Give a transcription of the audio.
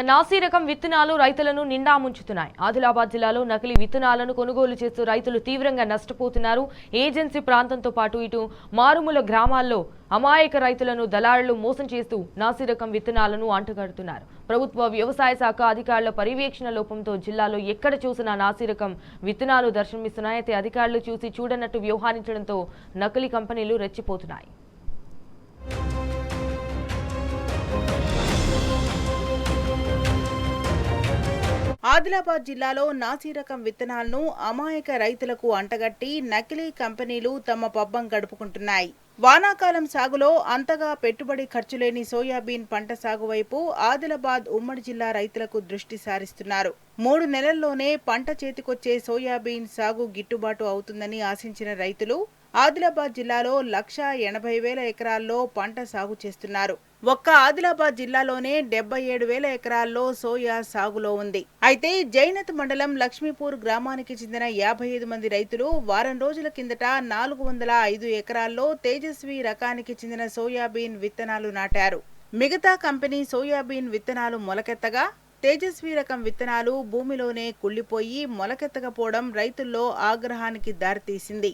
నాసీ రకం విత్తనాలు రైతులను నిండా ముంచుతున్నాయి. ఆదిలాబాద్ జిల్లాలో నకిలీ విత్తనాలను కొనుగోలు చేస్తూ రైతులు తీవ్రంగా నష్టపోతున్నారు. ఏజెన్సీ ప్రాంతంతో పాటు ఇటు మారుమూల గ్రామాల్లో అమాయక రైతులను దళారులు మోసం చేస్తూ నాసీ రకం విత్తనాలను అంటగడుతున్నారు. ప్రభుత్వ వ్యవసాయ శాఖ అధికారుల పర్యవేక్షణ లోపంతో జిల్లాలో ఎక్కడ చూసినా నాసీ రకం విత్తనాలు దర్శనమిస్తున్నాయి. అయితే అధికారులు చూసి చూడనట్టు వ్యవహరించడంతో నకిలీ కంపెనీలు రెచ్చిపోతున్నాయి. ఆదిలాబాద్ జిల్లాలో నాసీ రకం విత్తనాలను అమాయక రైతులకు అంటగట్టి నకిలీ కంపెనీలు తమ పబ్బం గడుపుకుంటున్నాయి. వానాకాలం సాగులో అంతగా పెట్టుబడి ఖర్చులేని సోయాబీన్ పంట సాగు వైపు ఆదిలాబాద్ ఉమ్మడి జిల్లా రైతులకు దృష్టి సారిస్తున్నారు. 3 నెలల్లోనే పంట చేతికొచ్చే సోయాబీన్ సాగు గిట్టుబాటు అవుతుందని ఆశించిన రైతులు ఆదిలాబాద్ జిల్లాలో 1,80,000 ఎకరాల్లో పంట సాగు చేస్తున్నారు. ఒక్క ఆదిలాబాద్ జిల్లాలోనే 77,000 ఎకరాల్లో సోయా సాగులో ఉంది. అయితే జైనత్ మండలం లక్ష్మీపూర్ గ్రామానికి చెందిన 55 మంది రైతులు వారం రోజుల కిందట 405 ఎకరాల్లో తేజస్వి రకానికి చెందిన సోయాబీన్ విత్తనాలు నాటారు. మిగతా కంపెనీ సోయాబీన్ విత్తనాలు మొలకెత్తగా తేజస్వి రకం విత్తనాలు భూమిలోనే కుళ్లిపోయి మొలకెత్తకపోవడం రైతుల్లో ఆగ్రహానికి దారితీసింది.